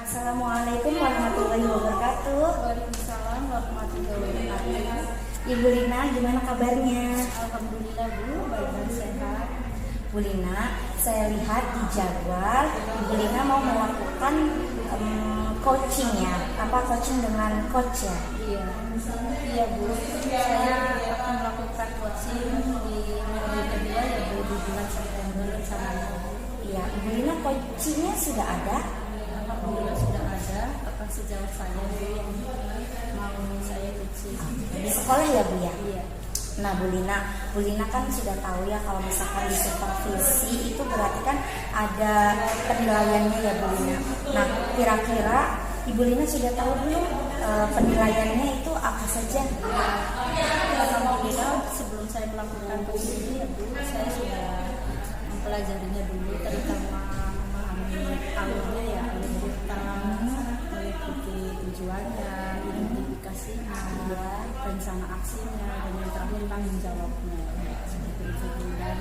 Assalamualaikum warahmatullahi wabarakatuh. Waalaikumsalam warahmatullahi wabarakatuh. Ibu Lina, gimana kabarnya? Alhamdulillah Bu, baik dan sehat. Bu Lina, saya lihat di jadwal Ibu Lina mau melakukan coaching ya. Apa coaching dengan coach ya? Iya, iya Bu. Saya akan melakukan coaching di minggu kedua ya Bu, di bulan September rencananya. Iya, Ibu Lina coachingnya sudah ada? Alhamdulillah sudah ada. Akan sejauh saya Bu yang mau saya coaching. Di sekolah ya Bu ya? Iya. Nah Bu Lina kan sudah tahu ya kalau misalkan di supervisi itu berarti kan ada penilaiannya ya Bu Lina. Nah kira-kira Ibu Lina sudah tahu belum penilaiannya itu apa saja? Alhamdulillah sebelum saya melakukan coaching ini ya Bu, saya sudah mempelajarinya dulu, terutama memahami alurnya ya, alur hutang, mengikuti tujuannya, identifikasinya, rencana aksinya, dan yang terakhir tanggung jawabnya. Seperti itu. Dan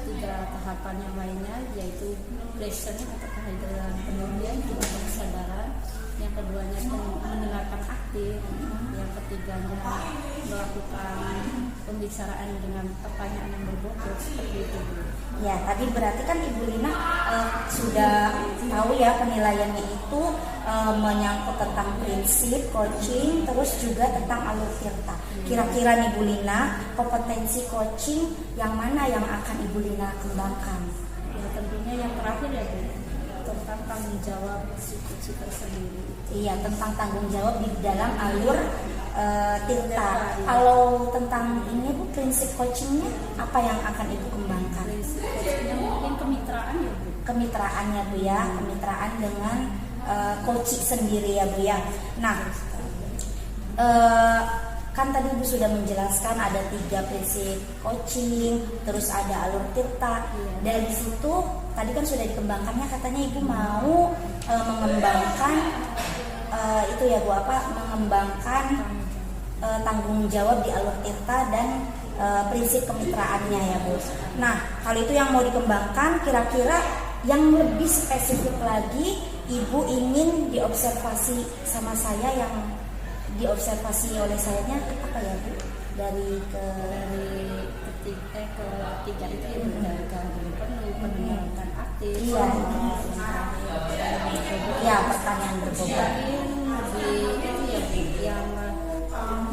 3 tahapan yang lainnya yaitu lesson atau kehadiran penelitian, juga kesadaran, yang keduanya mendengarkan aktif, yang ketiganya melakukan pembicaraan dengan pertanyaan yang berbobot, seperti itu. Ya, tadi berarti kan Ibu Lina sudah tahu ya penilaiannya itu menyangkut tentang prinsip coaching, terus juga tentang alur tirta. Kira-kira nih Bu Lina, kompetensi coaching yang mana yang akan Ibu Lina kembangkan? Ya tentunya yang terakhir ya Bu, tentang tanggung jawab si coach tersendiri. Iya, tentang tanggung jawab di dalam alur tirta. Kalau tentang ini Bu, prinsip coachingnya apa yang akan Ibu kembangkan? Prinsip coachingnya mungkin kemitraan ya Bu. Kemitraannya Bu ya, kemitraan dengan coaching sendiri ya Bu ya. Nah, kan tadi Ibu sudah menjelaskan ada 3 prinsip coaching, terus ada alur tirta. Dari situ tadi kan sudah dikembangkannya, katanya Ibu mau mengembangkan itu ya Bu, mengembangkan tanggung jawab di alur tirta dan prinsip kemitraannya ya Bu. Nah, hal itu yang mau dikembangkan, kira-kira yang lebih spesifik lagi Ibu ingin diobservasi sama saya, yang diobservasi oleh sayanya apa ya Bu? Dari ketiga itu ya dari kehadiran penuh, pendengaran aktif, ya pertanyaan berbobot. Lebih itu ya Bu, yang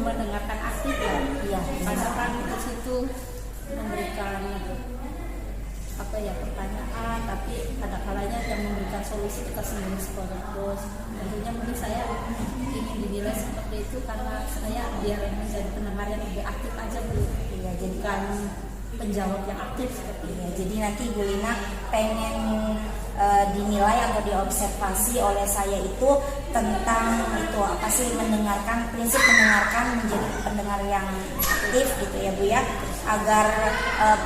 mendengarkan aktif ya. Iya. Karena kan di situ memberikan pertanyaan, tapi ada kalanya yang memberikan solusi kita sendiri sebagai bos. Tentunya mungkin saya ingin dinilai seperti itu karena saya biar menjadi pendengar yang lebih aktif aja Bu. Iya, Jadikan penjawab yang aktif seperti ya, jadi nanti Bu Lina pengen dinilai atau diobservasi oleh saya itu tentang itu apa sih, mendengarkan, prinsip mendengarkan, menjadi pendengar yang aktif gitu ya Bu ya, agar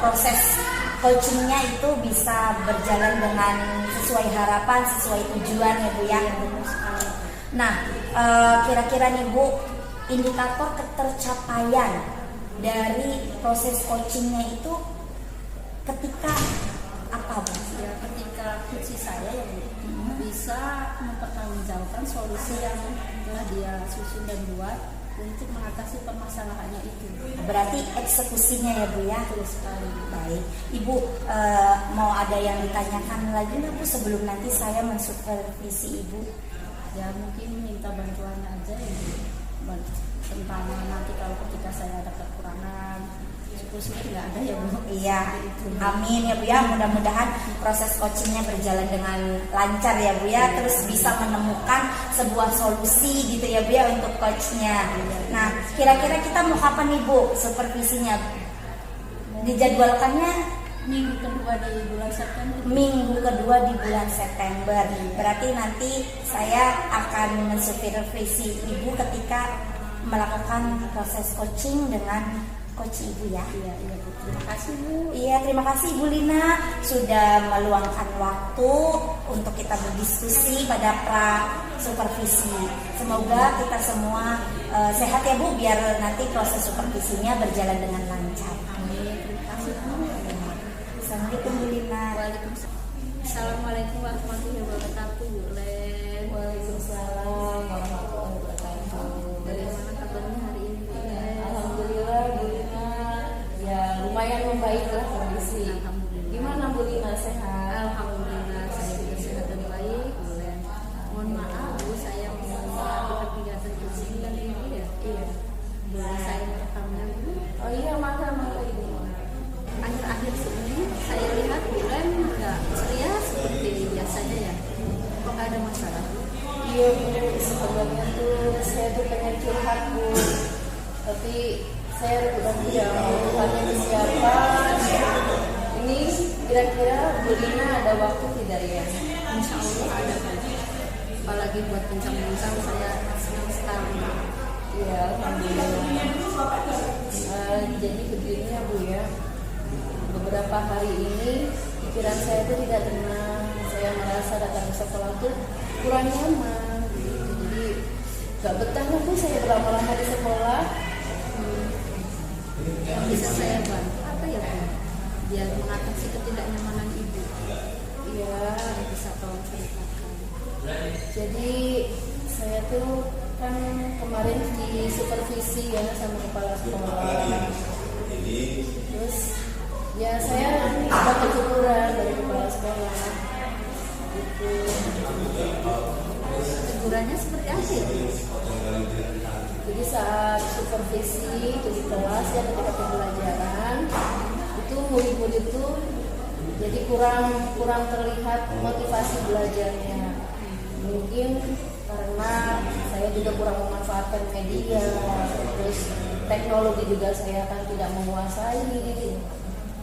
proses coachingnya itu bisa berjalan dengan sesuai harapan, sesuai tujuan ya Bu ya. Nah, kira-kira nih Bu, indikator ketercapaian dari proses coachingnya itu ketika apa Bu? ya, ketika kunci saya ya Bu, bisa mempertanggungjawabkan solusi yang telah dia susun dan buat untuk mengatasi permasalahannya itu. Berarti eksekusinya ya Bu ya. Terus sekali. Baik, Ibu mau ada yang ditanyakan lagi nggak Bu sebelum nanti saya mensupervisi Ibu? Ya mungkin minta bantuannya aja ya Bu, tentang nanti kalau ketika saya ada kekurangan, syukur-syukur nggak ada ya Bu. Iya, amin ya Bu ya. Mudah-mudahan proses coachingnya berjalan dengan lancar ya Bu ya. Terus bisa menemukan sebuah solusi gitu ya Bu ya untuk coachnya. Nah, kira-kira kita mau kapan nih Bu supervisinya? Dijadwalkannya Minggu kedua di bulan September. minggu kedua di bulan September. Berarti nanti saya akan mensupervisi Ibu ketika melakukan proses coaching dengan coach Ibu ya. Iya Bu. Terima kasih Bu. Iya, terima kasih Ibu Lina sudah meluangkan waktu untuk kita berdiskusi pada pra supervisi. Semoga kita semua sehat ya Bu, biar nanti proses supervisinya berjalan dengan lancar. Amin. Terima kasih Bu. Assalamualaikum Bu Lina. Waalaikumsalam. Assalamualaikum warahmatullahi wabarakatuh. Waalaikumsalam warahmatullahi wabarakatuh. Bagaimana kabarnya hari ini? Alhamdulillah Bu Lina, ya lumayan membaik lah kondisi. Alhamdulillah. Gimana Bu Lina, sehat? Alhamdulillah saya juga sehat dan baik. Mohon maaf Bu, saya mau melakukan kegiatan coaching dan ini ya. Iya. Boleh saya merekamnya Bu? Oh iya, maka Ibu. Akhir-akhir ini saya lihat bulan nggak ceria seperti biasanya ya. Apakah ada masalah? Iya Bu, sebenarnya tuh saya tuh pengen curhat Bu, tapi saya udah tidak mau curhatnya ke siapa. Ini kira-kira Bu Lina ada waktu tidak ya? Insya Allah ada Bu. Apalagi buat bincang-bincang saya senang sekali. Iya, alhamdulillah. Jadi begini ya Bu ya, beberapa hari ini pikiran saya itu tidak tenang. Saya merasa datang ke sekolah tuh kurang nyaman. Jadi gak betah Bu saya berlama-lama di sekolah. Yang bisa saya bantu apa ya Bu? Biar mengatasi ketidaknyamanan Ibu. Iya. Bisa tolong ceritakan. Jadi saya tuh kan kemarin di supervisi ya sama kepala sekolah. Terus ya saya dapat teguran dari kepala sekolah. Gitu. Tegurannya seperti apa ya Bu? Jadi saat supervisi itu di kelas ya ketika pembelajaran itu murid-murid itu jadi kurang terlihat motivasi belajarnya. Mungkin karena saya juga kurang memanfaatkan media, terus teknologi juga saya kan tidak menguasai.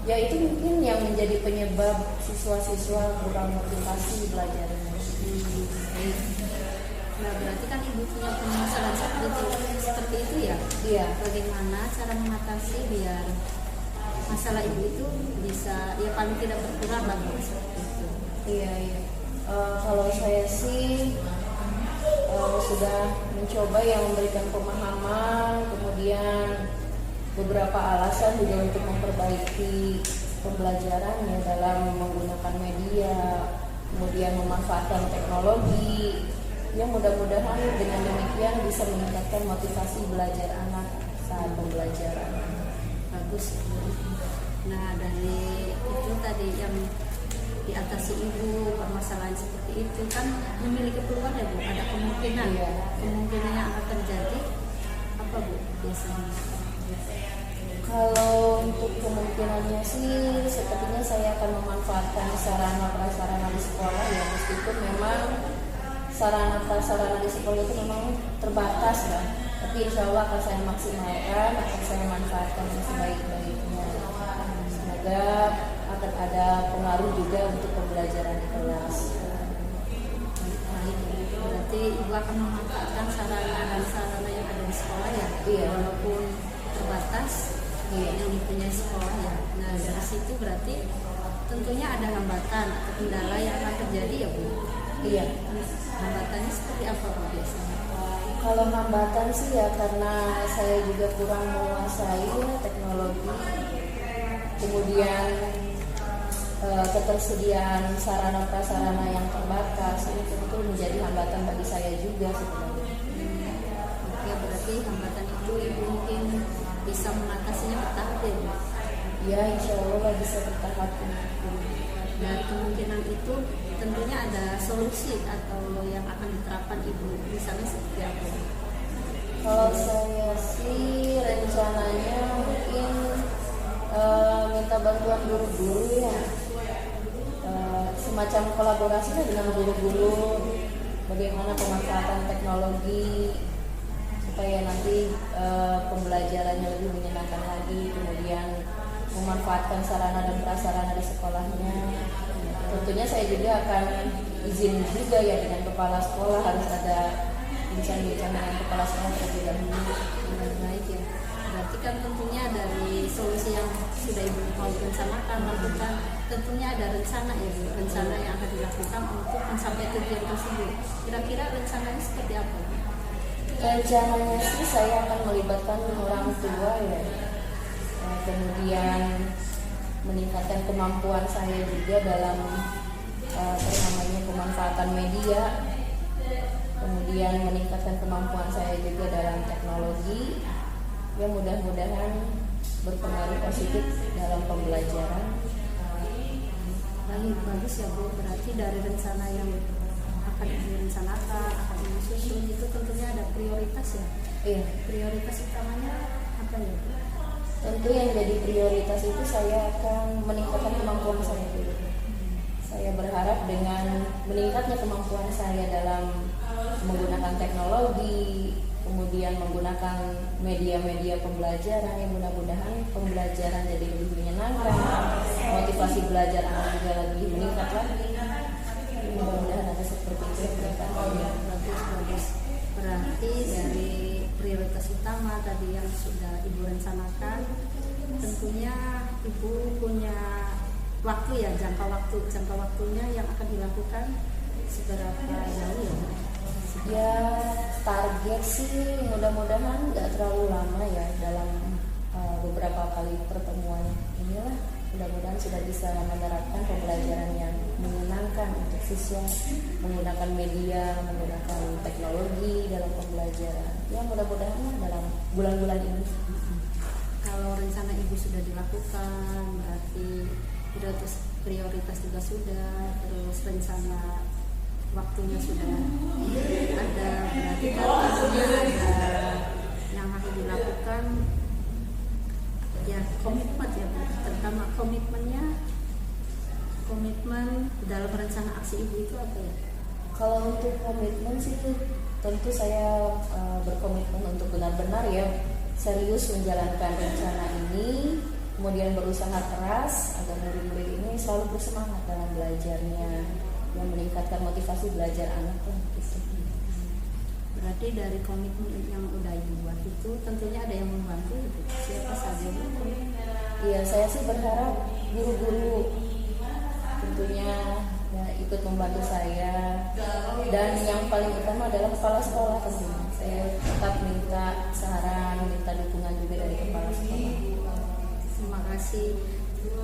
Ya itu mungkin yang menjadi penyebab siswa-siswa kurang motivasi belajarnya. Baik. Nah berarti kan Ibu punya permasalahan seperti itu ya? Iya. Bagaimana cara mengatasi biar masalah Ibu itu bisa ya paling tidak berkurang lah Bu, seperti itu. Iya. Kalau saya sih sudah mencoba yang memberikan pemahaman, kemudian beberapa alasan juga untuk memperbaiki pembelajarannya dalam menggunakan media, kemudian memanfaatkan teknologi. Yang mudah-mudahan dengan demikian bisa meningkatkan motivasi belajar anak saat pembelajaran. Bagus ya Bu. Nah dari itu tadi yang diatasi Ibu permasalahan seperti itu kan memiliki peluang ya Bu, ada kemungkinan Iya. kemungkinan yang akan terjadi apa Bu biasanya? Kalau untuk kemungkinannya sih sepertinya saya akan memanfaatkan sarana prasarana di sekolah ya, meskipun memang sarana prasarana di sekolah itu memang terbatas kan, tapi insya Allah akan saya maksimalkan, akan saya manfaatkan yang sebaik-baiknya. Semoga akan ada pengaruh juga untuk pembelajaran di kelas. Baik, berarti Ibu akan memanfaatkan sarana dan sarana yang ada di sekolah ya? Iya. Walaupun terbatas Iya. yang dipunyai sekolah ya. Nah dari situ berarti tentunya ada hambatan atau kendala yang akan terjadi ya Bu? Iya. Hambatannya seperti apa Bu biasanya? Kalau hambatan sih ya karena saya juga kurang menguasai teknologi, kemudian ketersediaan sarana prasarana yang terbatas ini tentu menjadi hambatan bagi saya juga sebenarnya. Oke, berarti hambatan itu Ibu mungkin bisa mengatasinya bertahap ya Bu? Ya insya Allah bisa bertahap. Dari kemungkinan itu tentunya ada solusi atau yang akan diterapkan Ibu, misalnya seperti apa? Kalau saya sih rencananya mungkin minta bantuan guru-guru ya, semacam kolaborasi dengan guru-guru, bagaimana pemanfaatan teknologi supaya nanti pembelajarannya lebih menyenangkan lagi, kemudian memanfaatkan sarana dan prasarana di sekolahnya. Tentunya saya juga akan izin juga ya dengan kepala sekolah, harus ada bincang-bincang dengan kepala sekolah terlebih dahulu. Baik ya. Berarti kan tentunya dari solusi yang sudah Ibu mau rencanakan lakukan, tentunya ada rencana ya Bu, rencana yang akan dilakukan untuk mencapai tujuan tersebut. Kira-kira rencananya seperti apa? Rencananya sih saya akan melibatkan orang tua ya, kemudian meningkatkan kemampuan saya juga dalam pemanfaatan media, kemudian meningkatkan kemampuan saya juga dalam teknologi. Ya mudah-mudahan berpengaruh positif dalam pembelajaran. Baik, bagus ya Bu. Berarti dari rencana yang akan direncanakan, akan disusun itu tentunya ada prioritas ya. Iya, Prioritas utamanya apa ya Bu? tentu yang jadi prioritas itu saya akan meningkatkan kemampuan saya dulu. Saya berharap dengan meningkatnya kemampuan saya dalam menggunakan teknologi, kemudian menggunakan media-media pembelajaran, yang mudah-mudahan pembelajaran jadi lebih menyenangkan, motivasi belajar anak juga lebih meningkat lagi. Mudah-mudahan ada seperti itu peningkatannya. Bagus. Berarti dari prioritas utama tadi yang sudah Ibu rencanakan, tentunya Ibu punya waktu ya, jangka waktunya yang akan dilakukan seberapa jauh ya Bu? Ya target sih mudah-mudahan nggak terlalu lama ya, dalam beberapa kali pertemuan inilah mudah-mudahan sudah bisa menerapkan pembelajaran yang menyenangkan untuk siswa, menggunakan media, menggunakan teknologi dalam pembelajaran. Ya mudah-mudahan dalam bulan-bulan ini. Kalau rencana Ibu sudah dilakukan, berarti prioritas juga sudah, terus rencana waktunya sudah ada, berarti kalau ada yang harus dilakukan ya komitmen ya Bu, terutama komitmen dalam rencana aksi Ibu itu apa ya? Kalau untuk komitmen sih tentu saya berkomitmen untuk benar-benar ya serius menjalankan rencana ini, kemudian berusaha keras agar murid-murid ini selalu bersemangat dalam belajarnya, yang meningkatkan motivasi belajar anak lah gitu. Berarti dari komitmen yang udah dibuat itu tentunya ada yang membantu Ibu. Siapa saja Bu? Iya, saya sih berharap guru-guru tentunya ya ikut membantu saya, dan yang paling utama adalah kepala sekolah tentunya. Saya tetap minta saran, minta dukungan juga dari kepala sekolah. Terima kasih.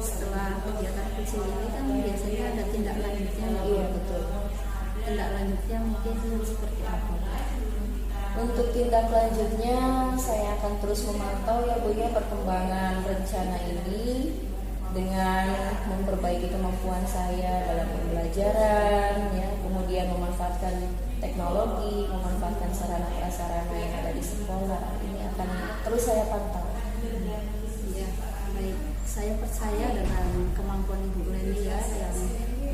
Setelah kegiatan kecil ini kan biasanya ada tindak lanjutnya. Iya betul. Tindak lanjutnya mungkin seperti apa? Untuk tindak lanjutnya saya akan terus memantau ya Bu ya perkembangan rencana ini dengan memperbaiki kemampuan saya dalam pembelajaran ya, kemudian memanfaatkan teknologi, memanfaatkan sarana prasarana yang ada di sekolah. Ini akan terus saya pantau. Ya, baik. Saya percaya dengan kemampuan Ibu Leni ya, yang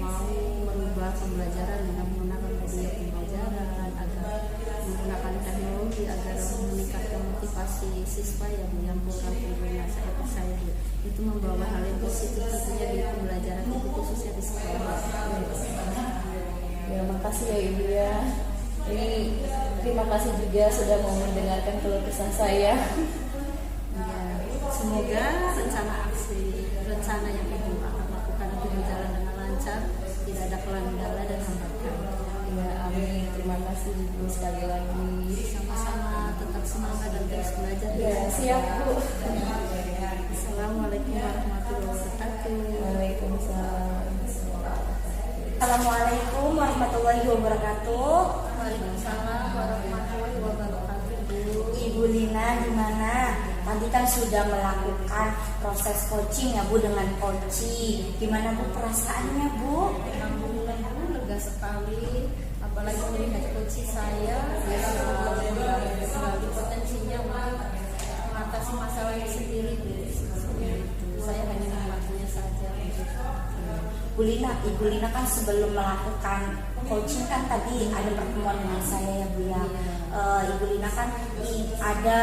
mau merubah pembelajaran dengan menggunakan media pembelajaran, agar menggunakan teknologi agar meningkatkan motivasi siswa yang kurang pengguna. Saya percaya itu membawa hal yang positif tentunya di pembelajaran Ibu, khususnya di sekolah. Ya, makasih ya Ibu ya. Ini terima kasih juga sudah mau mendengarkan keluh kesah saya. Ya, semoga rencana yang Ibu akan lakukan itu berjalan dengan lancar, tidak ada kendala dan hambatan. Ya, amin. Terima kasih Ibu sekali lagi. Sama-sama, tetap semangat dan terus belajar. Ya, siap Bu. Assalamualaikum warahmatullahi wabarakatuh. Waalaikumsalam. Assalamualaikum warahmatullahi wabarakatuh. Waalaikumsalam warahmatullahi wabarakatuh. Ibu Lina gimana? Tadi kan sudah melakukan proses coaching ya Bu, dengan coaching. Gimana Bu perasaannya Bu? Alhamdulillah Bu, lega sekali. Apalagi melihat coaching saya yang menggali potensinya untuk mengatasi masalahnya sendiri Bu. Saya hanya membantunya saja. Bu Lina, Ibu Lina kan sebelum melakukan coaching kan tadi ada pertemuan dengan saya ya Bu ya. Ibu Lina kan ada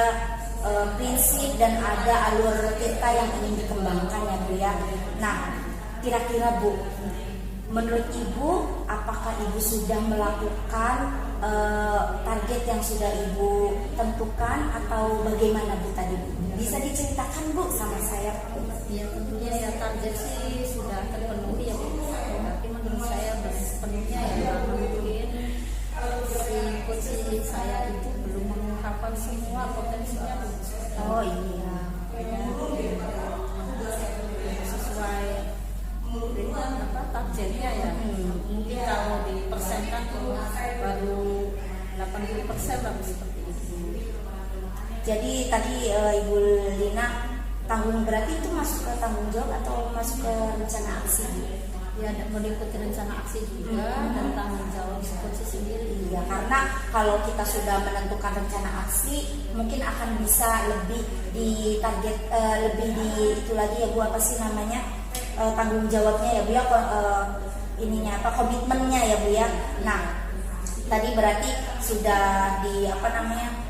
prinsip dan ada alur kita yang ingin dikembangkan ya Bu ya. Nah, kira-kira Bu, menurut Ibu apakah Ibu sudah melakukan target yang sudah Ibu tentukan atau bagaimana Bu tadi Bu? Bisa diceritakan Bu sama saya? Ya tentunya ya target sih sudah terpenuhi ya Bu. Tapi menurut saya belum sepenuhnya ya, mungkin si coaching saya itu belum mengungkapkan semua potensinya Bu. Oh iya. Sesuai dengan targetnya ya. Mungkin kalau dipersenkan tuh baru 80% lah seperti itu. Jadi tadi Ibu Lina berarti itu masuk ke tanggung jawab atau masuk ke rencana aksi? Ya, meliputi rencana aksi juga dan tanggung jawab koci sendiri. Iya, karena kalau kita sudah menentukan rencana aksi, mungkin akan bisa lebih di target, lebih di itu lagi ya Bu, apa sih namanya, tanggung jawabnya ya Bu ya, ininya apa, komitmennya ya Bu ya. Nah, tadi berarti sudah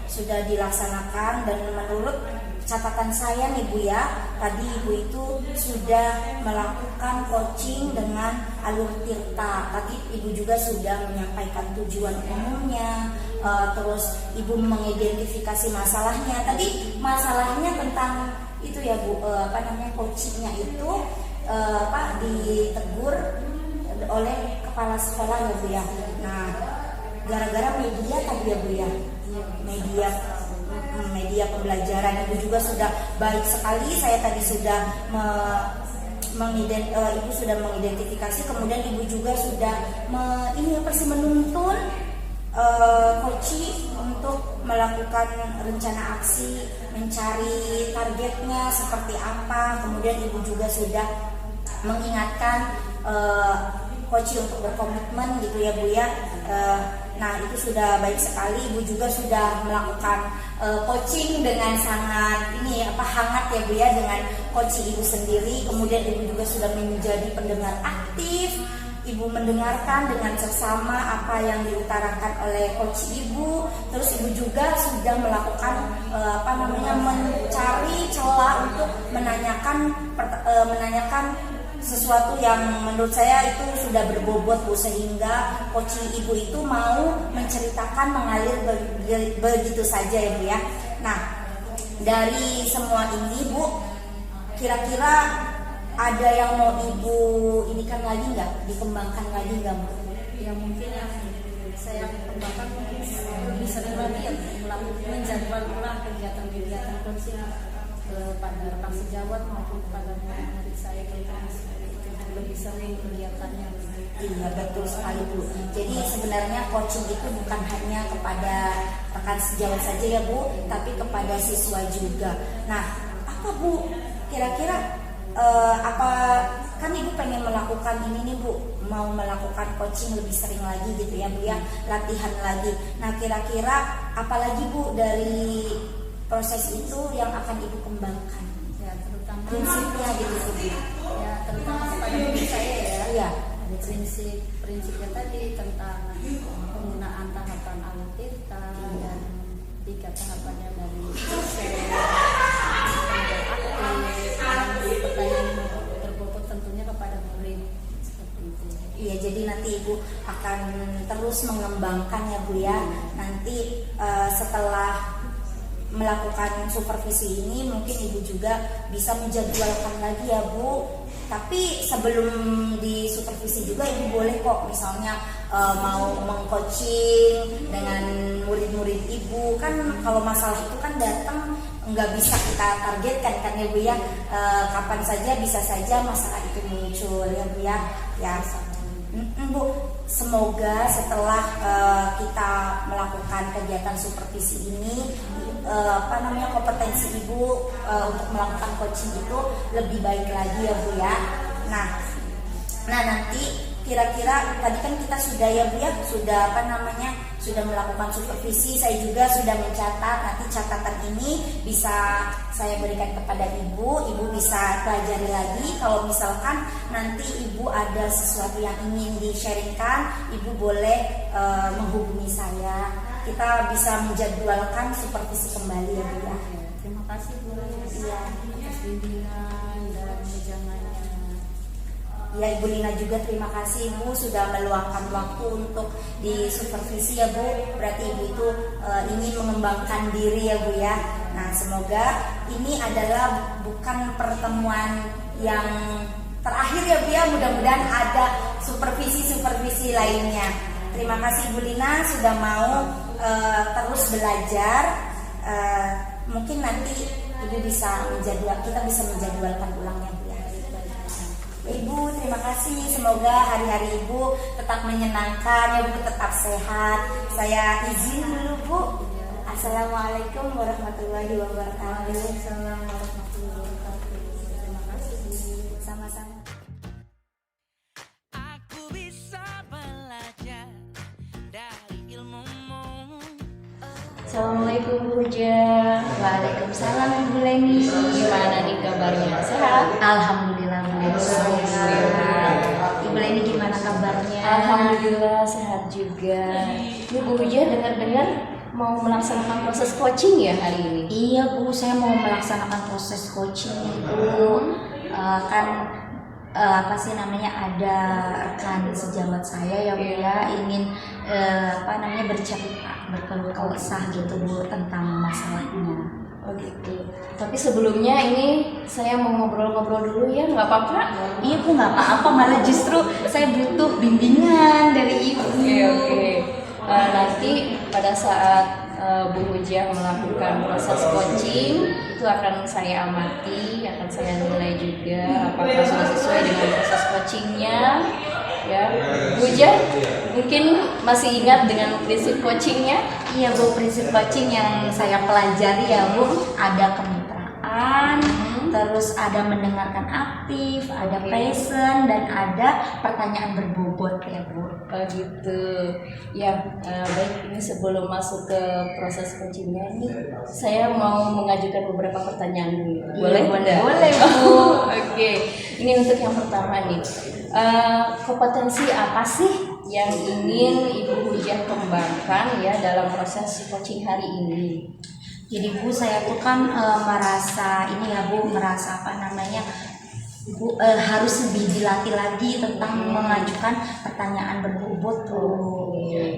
sudah dilaksanakan, dan menurut catatan saya nih Bu ya, tadi Ibu itu sudah melakukan coaching dengan alur tirta. Tadi Ibu juga sudah menyampaikan tujuan umumnya, terus Ibu mengidentifikasi masalahnya. Tadi masalahnya tentang itu ya Bu, coachingnya itu ditegur oleh kepala sekolah ya Bu ya. Nah, gara-gara media tadi ya Bu ya, media pembelajaran. Ibu juga sudah baik sekali, saya tadi sudah Ibu sudah mengidentifikasi, kemudian Ibu juga sudah menuntun coach untuk melakukan rencana aksi, mencari targetnya seperti apa. Kemudian Ibu juga sudah mengingatkan coach untuk berkomitmen gitu ya Bu ya. Nah, itu sudah baik sekali. Ibu juga sudah melakukan coaching dengan sangat hangat ya Bu ya, dengan coach Ibu sendiri. Kemudian Ibu juga sudah menjadi pendengar aktif. Ibu mendengarkan dengan seksama apa yang diutarakan oleh coach Ibu. Terus Ibu juga sudah melakukan mencari celah untuk menanyakan sesuatu yang menurut saya itu sudah berbobot Bu, sehingga coaching Ibu itu mau menceritakan mengalir begitu saja ya Bu ya. Nah, dari semua ini Bu, kira-kira ada yang mau Ibu dikembangkan lagi nggak Bu? Ya, mungkin yang saya kembangkan lebih sering lagi menjadwal ulang kegiatan-kegiatan coaching kepada rekan sejawat maupun kepada murid saya, lebih sering kegiatannya. Iya, betul sekali Bu. Jadi sebenarnya coaching itu bukan hanya kepada rekan sejawat saja ya Bu, tapi kepada siswa juga. Nah, apa Bu kira-kira kan Ibu pengen melakukan ini nih Bu, mau melakukan coaching lebih sering lagi gitu ya Bu ya, latihan lagi. Nah, kira-kira apa lagi Bu dari proses itu yang akan Ibu kembangkan? Ya, terutama prinsipnya gitu Bu. Ya, terutama kepada diri saya ya. Iya. Ada prinsipnya tadi tentang penggunaan tahapan alur tirta dan 3 tahapannya dari proses pertanyaan berbobot tentunya kepada murid, seperti itu. Iya, jadi nanti Ibu akan terus mengembangkan ya Bu ya. Nanti setelah melakukan supervisi ini mungkin Ibu juga bisa menjadwalkan lagi ya Bu. Tapi sebelum di supervisi juga Ibu boleh kok misalnya mau mengcoaching dengan murid-murid Ibu. Kan kalau masalah itu kan datang nggak bisa kita targetkan kan ya Bu ya. Kapan saja bisa saja masalah itu muncul ya Bu ya. Ya Bu, semoga setelah kita melakukan kegiatan supervisi ini kompetensi Ibu untuk melakukan coaching itu lebih baik lagi ya Bu ya. Nah nanti kira-kira tadi kan kita sudah ya Bu ya, sudah melakukan supervisi. Saya juga sudah mencatat, nanti catatan ini bisa saya berikan kepada Ibu bisa pelajari lagi. Kalau misalkan nanti Ibu ada sesuatu yang ingin di-sharingkan, Ibu boleh menghubungi saya. Kita bisa menjadwalkan supervisi kembali ya Bu ya. Terima kasih Bu atas bimbingan dan wejangannya. Ya, Ibu Lina juga terima kasih Bu sudah meluangkan waktu untuk di supervisi ya Bu. Berarti Ibu itu ingin mengembangkan diri ya Bu ya. Nah, semoga ini adalah bukan pertemuan yang terakhir ya Bu ya. Mudah-mudahan ada supervisi lainnya. Terima kasih Bu Lina sudah mau terus belajar. Mungkin nanti Ibu kita bisa menjadwalkan ulangnya Bu ya. Ibu, terima kasih. Semoga hari-hari Ibu tetap menyenangkan, ya Bu, tetap sehat. Saya izin dulu Bu. Assalamualaikum warahmatullahi wabarakatuh. Waalaikumsalam warahmatullahi wabarakatuh. Terima kasih. Sama-sama. Aku bisa belajar dari ilmumu. Assalamualaikum Bu Huja. Waalaikumsalam Bu Leni. Gimana nih kabarnya? Sehat? Alhamdulillah Bu Leni sehat. Ibu Leni gimana kabarnya? Alhamdulillah sehat juga. Ini Bu Huja dengar-dengar mau melaksanakan proses coaching ya hari ini? Iya Bu, saya mau melaksanakan proses coaching Bu. Apa sih namanya, ada rekan sejawat saya ya Bu ya, ingin bercerita, berkeluh kesah gitu Bu tentang masalahnya. Oh gitu. Tapi sebelumnya ini saya mau ngobrol-ngobrol dulu ya, nggak apa-apa? Iya Bu, nggak apa-apa, malah justru saya butuh bimbingan dari Ibu. Oke. Nanti pada saat Bu Huja melakukan proses coaching itu akan saya amati, akan saya nilai juga apakah sudah sesuai dengan proses coachingnya. Ya, Bu Huja mungkin masih ingat dengan prinsip coachingnya? Iya Bu, prinsip coaching yang saya pelajari ya Bu, ada kemitraan, terus ada mendengarkan aktif, ada passion, dan ada pertanyaan berbobot ya Bu. Oh gitu. Ya, baik, ini sebelum masuk ke proses coachingnya nih, saya mau mengajukan beberapa pertanyaan dulu. Boleh? Boleh, boleh Bu. Oke, ini untuk yang pertama nih. Kompetensi apa sih yang ingin Ibu Hujah kembangkan ya dalam proses coaching hari ini? Jadi Bu, saya tuh kan merasa Bu, harus lebih dilatih lagi tentang mengajukan pertanyaan berbobot Bu.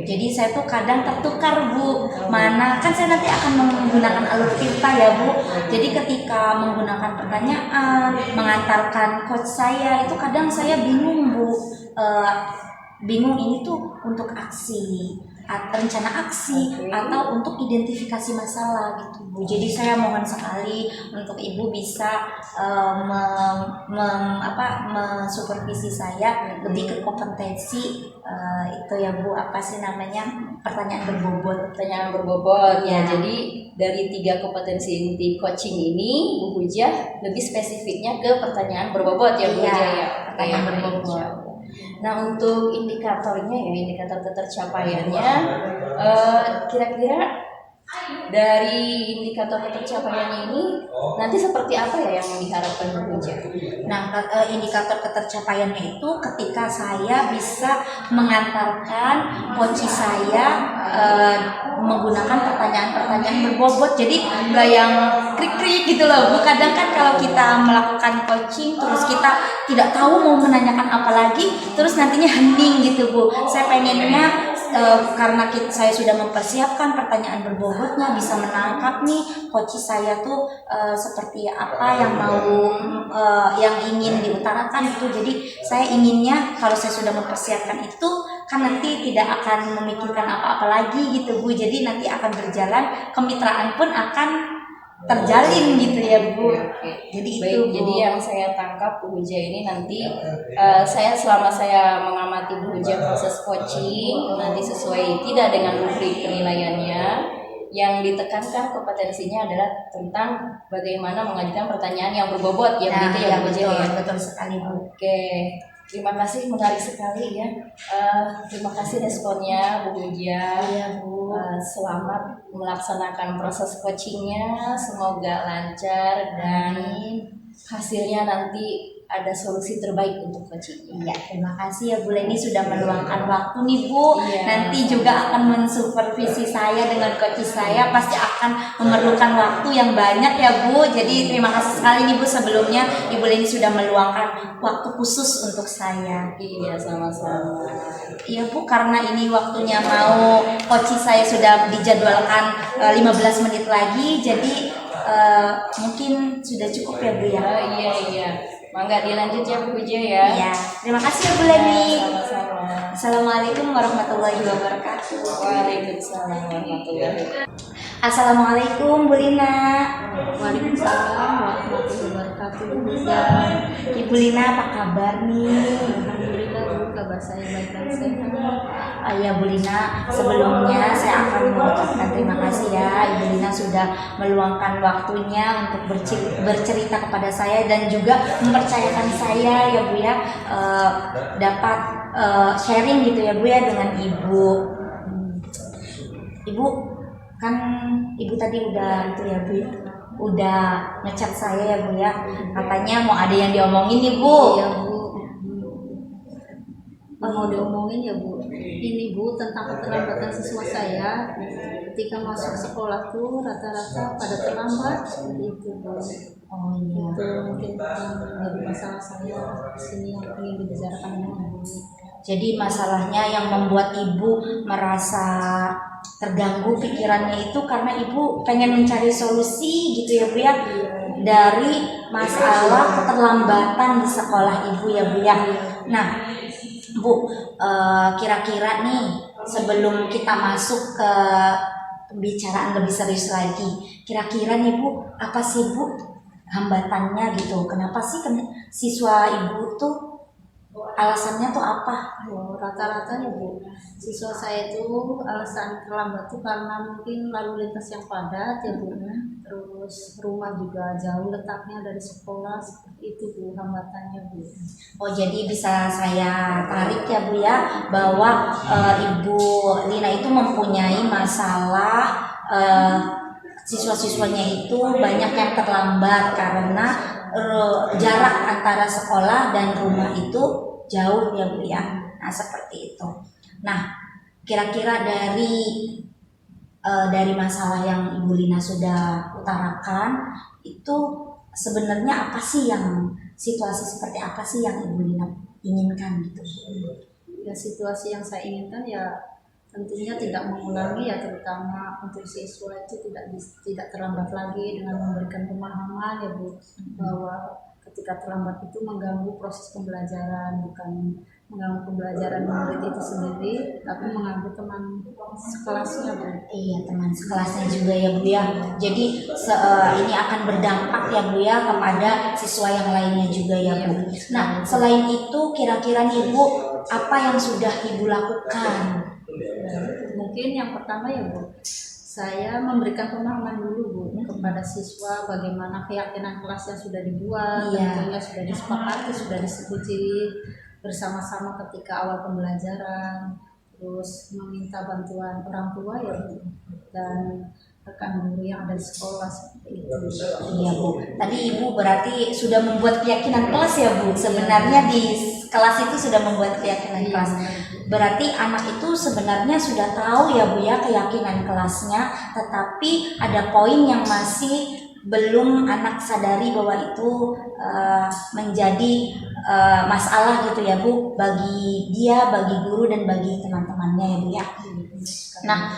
Jadi saya tuh kadang tertukar Bu, mana kan saya nanti akan menggunakan alur tirta ya Bu. Jadi ketika menggunakan pertanyaan, mengantarkan coach saya, itu kadang saya bingung Bu. Bingung ini tuh untuk aksi, rencana aksi, atau untuk identifikasi masalah gitu Bu. Jadi saya mohon sekali untuk Ibu bisa mensupervisi saya lebih ke kompetensi itu ya Bu, apa sih namanya, pertanyaan berbobot. Pertanyaan berbobot ya. Ya. Jadi dari 3 kompetensi inti coaching ini, Bu Hujah lebih spesifiknya ke pertanyaan berbobot ya Bu Iya, Hujah ya. pertanyaan Oke, berbobot. insya Allah. Nah, untuk indikatornya ya, indikator ketercapaiannya, kira-kira dari indikator ketercapaiannya ini nanti seperti apa ya yang diharapkan Bu Hujah? Nah, indikator ketercapaiannya itu ketika saya bisa mengantarkan coach saya menggunakan pertanyaan-pertanyaan berbobot. Jadi nggak yang krik-krik gitu loh Bu. Kadang kan kalau kita melakukan coaching terus kita tidak tahu mau menanyakan apa lagi, terus nantinya hening gitu Bu. Saya pengennya karena saya sudah mempersiapkan pertanyaan berbobotnya, bisa menangkap nih coach saya tuh seperti apa yang yang ingin diutarakan itu. Jadi saya inginnya kalau saya sudah mempersiapkan itu kan nanti tidak akan memikirkan apa-apa lagi gitu Bu. Jadi nanti akan berjalan, kemitraan pun akan terjalin gitu ya Bu. Jadi Baik, itu Bu. jadi yang saya tangkap Bu Hujah ini nanti selama saya mengamati Bu Hujah proses coaching nanti sesuai tidak dengan rubrik penilaiannya, yang ditekankan kompetensinya adalah tentang bagaimana mengajukan pertanyaan yang berbobot ya, Nah, begitu ya Bu Hujah ya. betul sekali Bu. Oke, terima kasih, menarik sekali ya. Terima kasih responnya Bu Hujah. Iya Bu. Selamat melaksanakan proses coachingnya, semoga lancar dan hasilnya nanti ada solusi terbaik untuk coachingnya. Iya, terima kasih ya Bu Leni sudah meluangkan waktu nih Bu. Iya. Nanti juga akan mensupervisi saya dengan coach saya, pasti akan memerlukan waktu yang banyak ya Bu. Jadi terima kasih sekali nih Bu, sebelumnya Ibu Leni sudah meluangkan waktu khusus untuk saya. Iya, sama-sama. Iya Bu, karena ini waktunya mau coach saya sudah dijadwalkan 15 menit lagi, jadi mungkin sudah cukup ya Bu ya. Iya. Mangga dilanjut ya Bu Hujah ya. Iya, terima kasih ya Bu Leni. Sama-sama. Assalamualaikum warahmatullahi wabarakatuh. Waalaikumsalam warahmatullahi wabarakatuh. Assalamualaikum Bu Lina. Waalaikumsalam warahmatullahi wabarakatuh. Ya, Ibu Lina apa kabar nih? alhamdulillah Bu, kabar saya baik dan sehat. Ya Bu Lina, sebelumnya saya akan mengucapkan terima kasih ya Ibu Lina sudah meluangkan waktunya untuk bercerita kepada saya dan juga mempercayakan saya ya Bu ya, dapat sharing gitu ya Bu ya dengan Ibu. Ibu kan Ibu tadi udah itu ya Bu ya, udah ngechat saya ya Bu ya, katanya mau ada yang diomongin nih Bu. Iya Bu. Mau diomongin ya Bu. Ini Bu tentang keterlambatan siswa saya ketika masuk sekolah tuh rata-rata pada terlambat seperti itu Bu. Oh iya. Itu mungkin menjadi masalah saya di sini yang ingin dibicarakan dengan Ibu. Jadi masalahnya yang membuat Ibu merasa terganggu pikirannya itu karena Ibu pengen mencari solusi gitu ya Bu ya, dari masalah keterlambatan di sekolah Ibu ya Bu ya. Nah Bu, kira-kira nih sebelum kita masuk ke pembicaraan lebih serius lagi, kira-kira nih Bu, apa sih Bu hambatannya gitu? Kenapa sih siswa Ibu tuh alasannya tuh apa? Oh, rata-rata ya Bu, siswa saya itu alasan terlambat tuh karena mungkin lalu lintas yang padat ya Bu, terus rumah juga jauh letaknya dari sekolah, seperti itu Bu hambatannya Bu. Oh jadi bisa saya tarik ya Bu ya, bahwa Ibu Lina itu mempunyai masalah siswa-siswanya itu banyak yang terlambat karena jarak antara sekolah dan rumah itu jauh ya Bu ya. Nah seperti itu. Nah kira-kira dari masalah yang Ibu Lina sudah utarakan itu sebenarnya apa sih yang situasi seperti apa sih yang Ibu Lina inginkan gitu? Ya situasi yang saya inginkan ya tentunya tidak mengulangi ya, terutama untuk siswa itu tidak terlambat lagi dengan memberikan pemahaman ya Bu, bahwa ketika terlambat itu mengganggu proses pembelajaran, bukan mengganggu pembelajaran murid itu sendiri, tapi mengganggu teman sekelasnya Bu. Iya teman sekelasnya juga ya Bu ya. Jadi ini akan berdampak ya Bu ya kepada siswa yang lainnya juga ya Bu. Nah selain itu kira-kira nih Bu, apa yang sudah Ibu lakukan? Mungkin yang pertama ya Bu, saya memberikan pemahaman dulu Bu kepada siswa bagaimana keyakinan kelas yang sudah dibuat, tentunya sudah disepakati, sudah disetujui bersama-sama ketika awal pembelajaran, terus meminta bantuan orang tua ya Bu, dan rekan guru yang ada di sekolah seperti itu. Iya Bu, tadi Ibu berarti sudah membuat keyakinan kelas ya Bu, sebenarnya di kelas itu sudah membuat keyakinan kelas. Berarti anak itu sebenarnya sudah tahu ya Bu ya keyakinan kelasnya, tetapi ada poin yang masih belum anak sadari bahwa itu menjadi masalah gitu ya Bu, bagi dia, bagi guru dan bagi teman-temannya ya Bu ya. Nah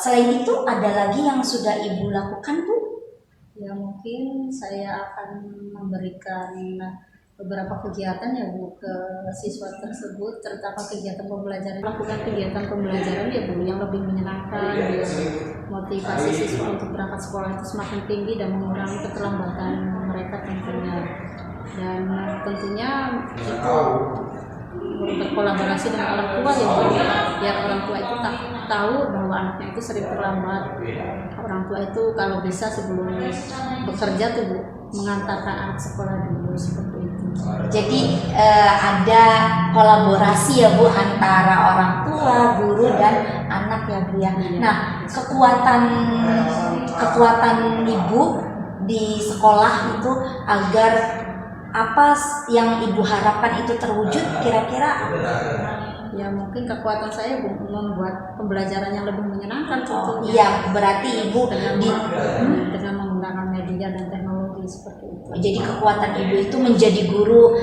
selain itu ada lagi yang sudah Ibu lakukan Bu? Ya mungkin saya akan memberikan beberapa kegiatan ya Bu ke siswa tersebut, terutama kegiatan pembelajaran, lakukan kegiatan pembelajaran ya Bu yang lebih menyenangkan, biar motivasi siswa untuk berangkat sekolah itu semakin tinggi dan mengurangi keterlambatan mereka tentunya. Dan tentunya itu berkolaborasi dengan orang tua ya Bu, biar orang tua itu tahu bahwa anaknya itu sering terlambat. Orang tua itu kalau bisa sebelum bekerja tuh Bu mengantarkan anak sekolah dulu seperti itu. Jadi ada kolaborasi ya Bu antara orang tua, guru dan anak ya Bu ya. Nah kekuatan Ibu di sekolah itu agar apa yang Ibu harapkan itu terwujud kira-kira? Ya mungkin kekuatan saya membuat pembelajaran yang lebih menyenangkan tentunya. Iya berarti Ibu dengan menggunakan media dan teknologi seperti itu. Jadi kekuatan Ibu itu menjadi guru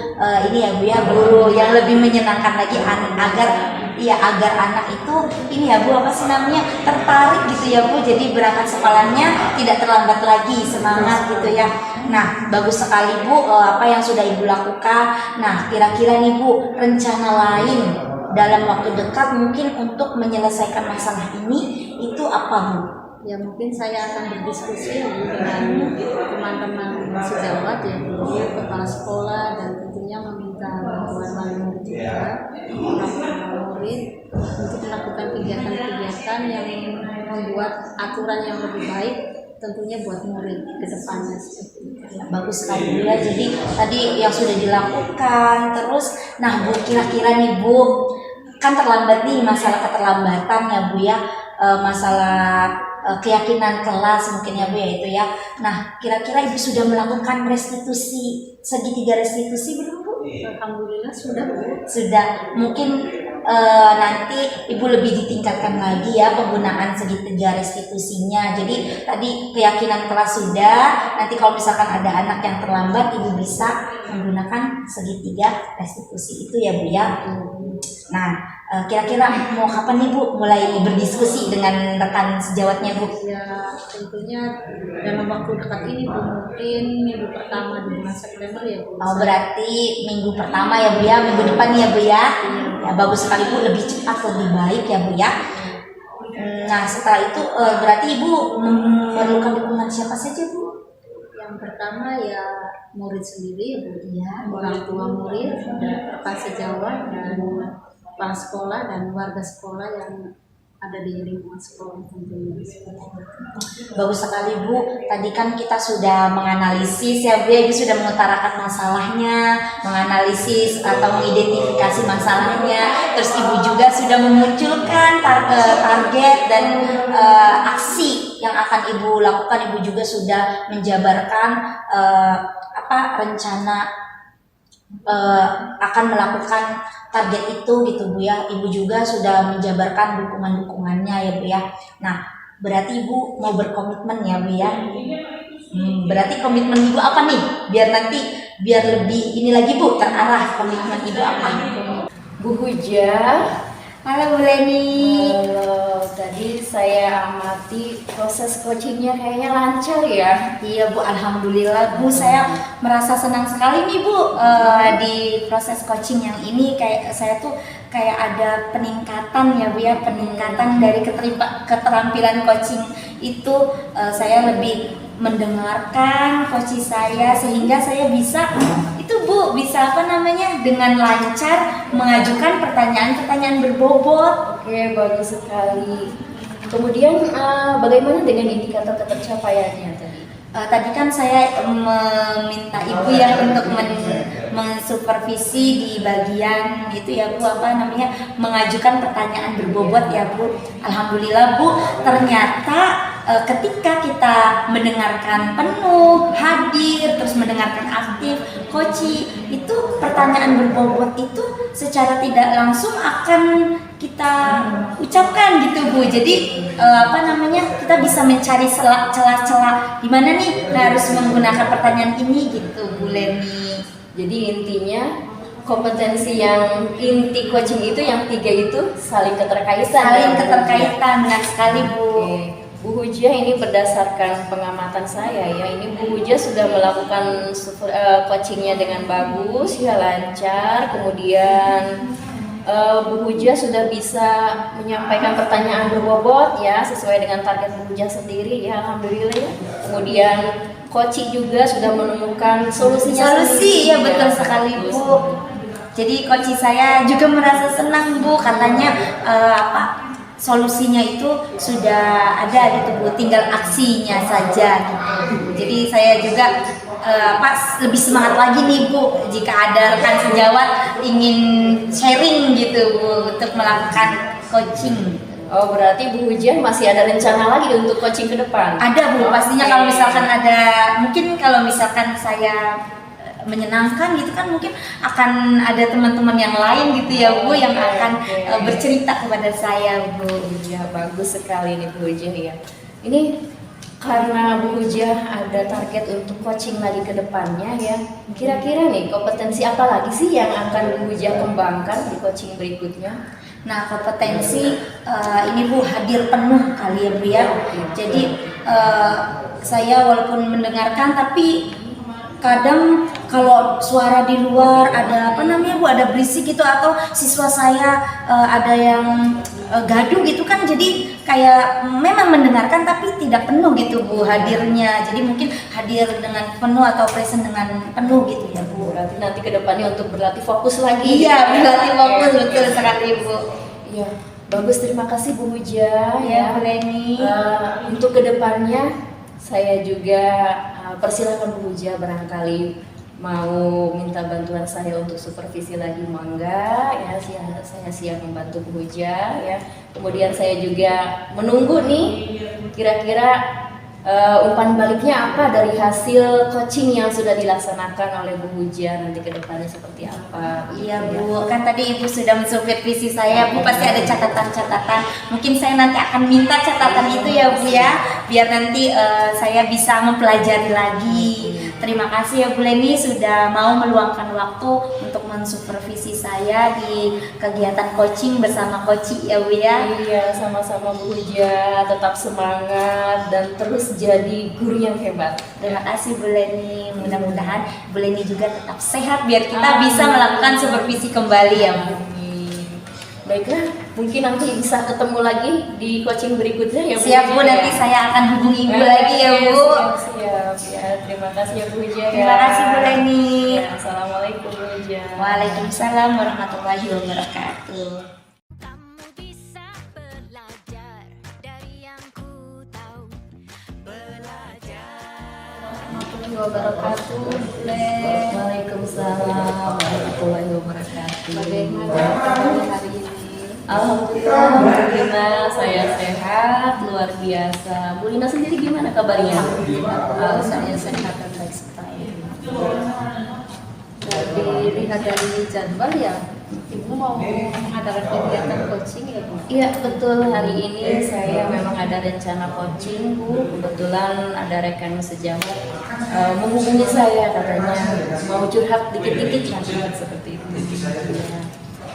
ini ya Bu ya, guru yang lebih menyenangkan lagi agar anak itu ini ya Bu apa sih namanya tertarik gitu ya Bu, jadi berangkat sekolahnya tidak terlambat lagi, semangat gitu ya. Nah bagus sekali Bu apa yang sudah Ibu lakukan. Nah kira-kira nih Bu rencana lain dalam waktu dekat mungkin untuk menyelesaikan masalah ini itu apa Bu? Ya mungkin saya akan berdiskusi dengan teman-teman sejawat ya, guru, kepala sekolah, dan tentunya meminta bantuan wali murid juga, para murid untuk melakukan kegiatan-kegiatan yang membuat aturan yang lebih baik tentunya buat murid ke depannya seperti itu. Bagus sekali Bu ya. Jadi tadi yang sudah dilakukan, terus nah Bu, kira-kira nih Bu, kan terlambat nih, masalah keterlambatan ya Bu ya, masalah keyakinan kelas mungkin ya Bu ya itu ya. Nah kira-kira Ibu sudah melakukan restitusi, segitiga restitusi belum Bu? Alhamdulillah sudah Bu. Sudah. Mungkin nanti Ibu lebih ditingkatkan lagi ya penggunaan segitiga restitusinya. Jadi tadi keyakinan kelas sudah, nanti kalau misalkan ada anak yang terlambat Ibu bisa menggunakan segitiga restitusi itu ya Bu ya. Nah kira-kira mau kapan nih Bu mulai berdiskusi dengan rekan sejawatnya Bu? Ya tentunya dalam waktu dekat ini Bu, mungkin minggu pertama di bulan September ya Bu. Oh berarti minggu pertama ya Bu ya, minggu depan ya Bu ya. Ya bagus sekali Bu, lebih cepat lebih baik ya Bu ya. Nah setelah itu berarti Ibu memerlukan dukungan siapa saja Bu? Yang pertama ya murid sendiri ya Bu, ya, orang tua murid, dan rekan sejawat, dan kepala sekolah dan warga sekolah yang ada di lingkungan sekolah tentunya. Bagus sekali Bu, tadi kan kita sudah menganalisis ya Bu ya, Ibu sudah mengutarakan masalahnya, menganalisis atau mengidentifikasi masalahnya, terus Ibu juga sudah memunculkan target dan aksi yang akan Ibu lakukan. Ibu juga sudah menjabarkan rencana akan melakukan target itu gitu Bu ya. Ibu juga sudah menjabarkan dukungan-dukungannya ya Bu ya. Nah berarti Ibu mau berkomitmen ya Bu ya. Berarti komitmen Ibu apa nih? Biar lebih ini lagi Bu, terarah komitmen Ibu apa? Bu Huja. Halo Bu Leni. Halo, tadi saya amati proses coachingnya kayaknya lancar ya. Iya Bu, alhamdulillah Bu, saya merasa senang sekali nih Bu di proses coaching yang ini. Kayak saya tuh kayak ada peningkatan ya Bu ya, peningkatan dari keterampilan coaching itu. Saya lebih mendengarkan coach saya sehingga saya bisa dengan lancar mengajukan pertanyaan-pertanyaan berbobot. Oke, bagus sekali. Kemudian bagaimana dengan indikator ketercapaiannya tadi? Tadi kan saya meminta Ibu ya untuk mensupervisi di bagian itu ya Bu, mengajukan pertanyaan berbobot ya Bu. Alhamdulillah Bu, ternyata ketika kita mendengarkan penuh, hadir, terus mendengarkan aktif, coach, itu pertanyaan berbobot itu secara tidak langsung akan kita ucapkan gitu Bu. Jadi kita bisa mencari celah-celah di mana nih harus menggunakan pertanyaan ini gitu Bu Leni. Jadi intinya kompetensi yang inti coaching itu yang 3 itu saling keterkaitan. Benar sekali Bu. Oke. Bu Huja ini berdasarkan pengamatan saya ya, ini Bu Huja sudah melakukan coachingnya dengan bagus ya, lancar. Kemudian Bu Huja sudah bisa menyampaikan pertanyaan berbobot ya sesuai dengan target Bu Huja sendiri ya, alhamdulillah ya. Kemudian coach juga sudah menemukan solusinya sendiri, ya betul sekali Bu. Jadi coach saya juga merasa senang Bu, katanya solusinya itu sudah ada gitu Bu, tinggal aksinya saja gitu. Jadi saya juga lebih semangat lagi nih Bu jika ada rekan sejawat ingin sharing gitu Bu untuk melakukan coaching. Oh berarti Bu Hujan masih ada rencana lagi untuk coaching ke depan? Ada Bu, pastinya kalau misalkan ada, mungkin kalau misalkan saya menyenangkan gitu kan, mungkin akan ada teman-teman yang lain gitu ya Bu yang akan bercerita kepada saya Bu. Ya bagus sekali nih Bu Huja ya. Ini karena Bu Huja ada target untuk coaching lagi ke depannya ya. Kira-kira nih kompetensi apa lagi sih yang akan Bu Huja kembangkan di coaching berikutnya? Nah kompetensi ini Bu hadir penuh kali ya Bu ya. Jadi saya walaupun mendengarkan tapi kadang kalau suara di luar ada Bu, ada berisik gitu, atau siswa saya ada yang gaduh gitu kan, jadi kayak memang mendengarkan tapi tidak penuh gitu Bu hadirnya. Jadi mungkin hadir dengan penuh atau present dengan penuh gitu ya Bu. Berarti nanti kedepannya untuk berlatih fokus lagi. Iya, berlatih fokus betul sekali Bu. Iya, bagus, terima kasih Bu Huja Ya Bu Leni. Untuk kedepannya saya juga persilakan Bu Huja barangkali mau minta bantuan saya untuk supervisi lagi, mangga ya, saya siap membantu Bu Huja ya. Kemudian saya juga menunggu nih kira-kira umpan baliknya apa dari hasil coaching yang sudah dilaksanakan oleh Bu Huja, nanti ke depannya seperti apa. Iya Bu, kan tadi Ibu sudah mensupervisi saya, Bu pasti ada catatan-catatan. Mungkin saya nanti akan minta catatan itu ya Bu ya, biar nanti saya bisa mempelajari lagi. Terima kasih ya Bu Leni sudah mau meluangkan waktu untuk mensupervisi saya di kegiatan coaching bersama Koci ya Bu ya. Iya, sama-sama Bu Huja, tetap semangat dan terus jadi guru yang hebat. Terima kasih Bu Leni, mudah-mudahan Bu Leni juga tetap sehat biar kita bisa melakukan supervisi kembali ya Bu. Baiklah, mungkin nanti bisa ketemu lagi di coaching berikutnya ya Bu. Siap Bu, Huja, nanti saya akan hubungi Ibu lagi ya Bu. Siap, ya. Terima kasih ya Bu Huja. Terima kasih Bu Leni. Ya, Assalamualaikum Bu Huja. Waalaikumsalam warahmatullahi wabarakatuh. Kamu bisa belajar dari yang ku tahu. Belajar. Warahmatullahi wabarakatuh. Boleh. Waalaikumsalam warahmatullahi wabarakatuh. Bagaimana kabarnya hari ini? Alhamdulillah, saya sehat, luar biasa. Bu Lina sendiri gimana kabarnya? Saya sehat dan baik sekali. Dilihat dari jadwal ya, Ibu mau mengadakan kegiatan coaching ya Bu? Iya betul, hari ini saya memang ada rencana coaching Bu. Kebetulan ada rekan sejawat menghubungi saya, katanya mau curhat dikit-dikit lah seperti itu.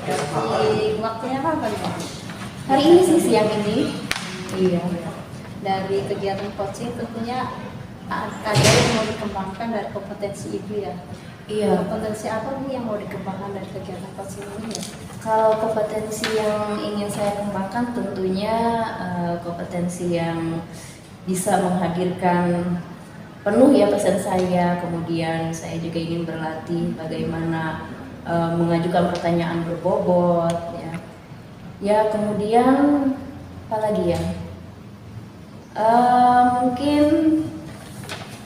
Ya. Di waktunya kapan Bu? Hari ini sih, siang ini. Iya. Dari kegiatan coaching tentunya ada yang mau dikembangkan dari kompetensi Ibu ya. Iya. Kompetensi apa Bu yang mau dikembangkan dari kegiatan coaching ini ya? Kalau kompetensi yang ingin saya kembangkan tentunya kompetensi yang bisa menghadirkan penuh ya pesan saya. Kemudian saya juga ingin berlatih bagaimana mengajukan pertanyaan berbobot ya. Ya, kemudian apa lagi ya? Mungkin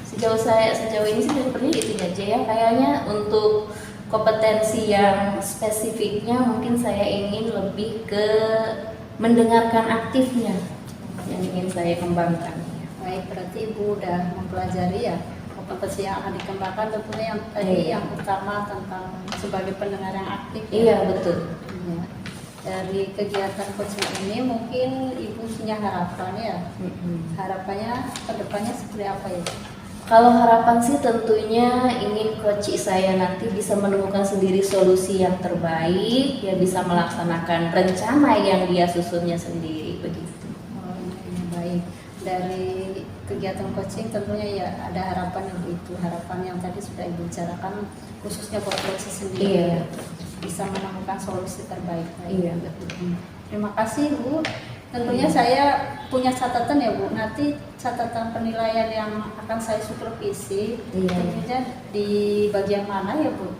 sejauh ini sih sepertinya itu aja ya. Kayaknya untuk kompetensi yang spesifiknya mungkin saya ingin lebih ke mendengarkan aktifnya yang ingin saya kembangkan. Baik, berarti Ibu udah mempelajari ya kompetensi yang akan dikembangkan, tentunya yang tadi Iya. yang utama tentang sebagai pendengar yang aktif. Iya betul. Ya. Dari kegiatan coaching ini mungkin Ibu punya harapan ya. Harapannya kedepannya seperti apa ya? Kalau harapan sih tentunya ingin coach saya nanti bisa menemukan sendiri solusi yang terbaik, ya bisa melaksanakan rencana yang dia susunnya sendiri begitu. Oh, ya, baik. Dari kegiatan coaching tentunya ya ada harapan Ibu itu, harapan yang tadi sudah Ibu bicarakan khususnya buat coach sendiri. Iya. Bisa menemukan solusi terbaik. Iya. Terima kasih Bu. Tentunya saya punya catatan ya Bu. Nanti catatan penilaian yang akan saya supervisi Iya. tentunya di bagian mana ya Bu?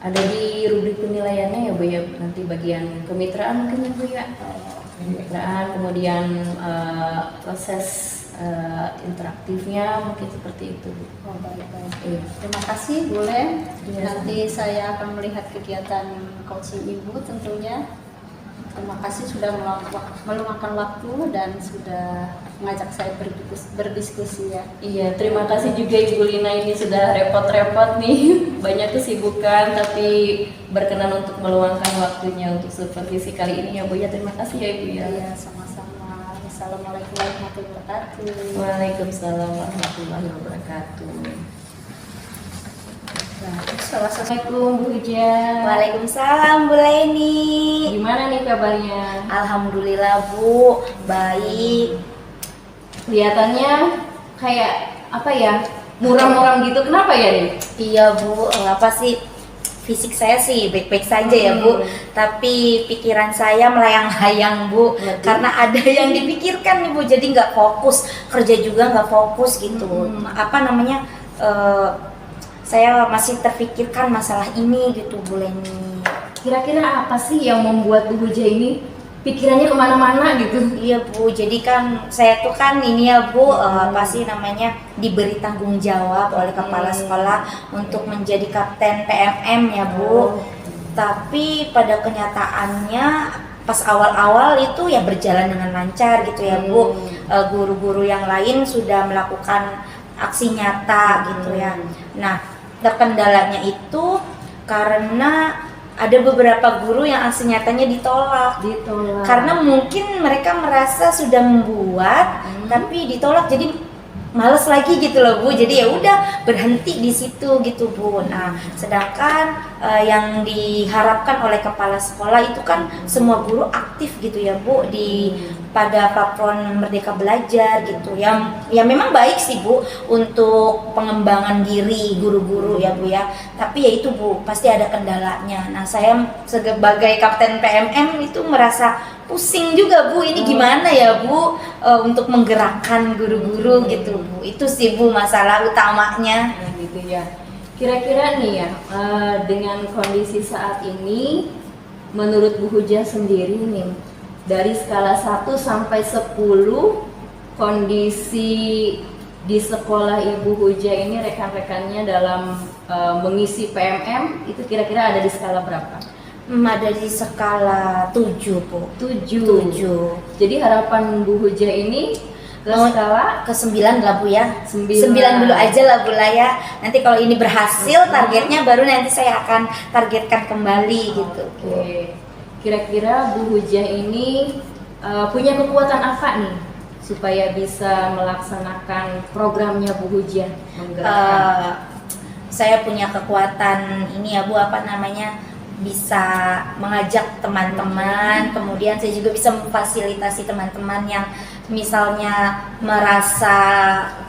Ada di rubrik penilaiannya ya Bu ya, nanti bagian kemitraan mungkin ya Bu ya. Kemitraan, kemudian proses interaktifnya mungkin seperti itu Bu. Oh, baik. Iya. Terima kasih Bu Len. Iya, Nanti saya akan melihat kegiatan coaching Ibu tentunya. Terima kasih sudah meluangkan waktu dan sudah mengajak saya berdiskusi ya. Iya, terima kasih juga Ibu Lina, ini sudah repot-repot nih, banyak kesibukan tapi berkenan untuk meluangkan waktunya untuk supervisi kali ini ya Bu ya. Terima kasih ya Ibu ya. Iya, sama-sama. Assalamualaikum warahmatullahi wabarakatuh. Waalaikumsalam warahmatullahi wabarakatuh. Nah, assalamualaikum Bu Huja. Waalaikumsalam Bu Leni. Gimana nih kabarnya? Alhamdulillah Bu, baik. Kelihatannya kayak apa ya? Muram-muram gitu. Kenapa ya nih? Iya Bu, apa sih fisik saya sih baik-baik saja ya Bu, tapi pikiran saya melayang-layang Bu, karena ada yang dipikirkan nih Bu, jadi nggak fokus, kerja juga nggak fokus gitu. Apa namanya, saya masih terpikirkan masalah ini gitu Bu Leni. Kira-kira apa sih yang membuat Bu Huja ini pikirannya kemana-mana gitu? Iya Bu, jadi kan saya tuh kan ini ya Bu, pasti namanya diberi tanggung jawab oleh kepala sekolah untuk menjadi kapten PMM ya Bu. Tapi pada kenyataannya pas awal-awal itu ya berjalan dengan lancar gitu ya Bu. Guru-guru yang lain sudah melakukan aksi nyata gitu ya. Nah, terkendalanya itu karena ada beberapa guru yang aksi nyatanya ditolak. Karena mungkin mereka merasa sudah membuat tapi ditolak, jadi males lagi gitu loh Bu. Jadi ya udah berhenti di situ gitu Bu. Nah, sedangkan yang diharapkan oleh kepala sekolah itu kan semua guru aktif gitu ya Bu di pada platform Merdeka Belajar gitu. Yang memang baik sih Bu untuk pengembangan diri guru-guru ya Bu ya. Tapi ya itu Bu, pasti ada kendalanya. Nah, saya sebagai kapten PMM itu merasa pusing juga Bu, ini gimana ya Bu untuk menggerakkan guru-guru gitu Bu. Itu sih Bu masalah utamanya. Nah, gitu ya. Kira-kira nih ya, dengan kondisi saat ini, menurut Bu Huja sendiri nih, dari skala 1 sampai 10, kondisi di sekolah Ibu Huja ini rekan-rekannya dalam mengisi PMM itu kira-kira ada di skala berapa? Ada di skala 7 Bu. 7. Jadi harapan Bu Huja ini ke skala ke 9 lah Bu ya. 9 dulu aja lah Bu lah ya. Nanti kalau ini berhasil targetnya baru nanti saya akan targetkan kembali gitu. Oke. Kira-kira Bu Huja ini punya kekuatan apa nih supaya bisa melaksanakan programnya Bu Huja menggerakkan? Saya punya kekuatan ini ya Bu, apa namanya, bisa mengajak teman-teman, kemudian saya juga bisa memfasilitasi teman-teman yang misalnya merasa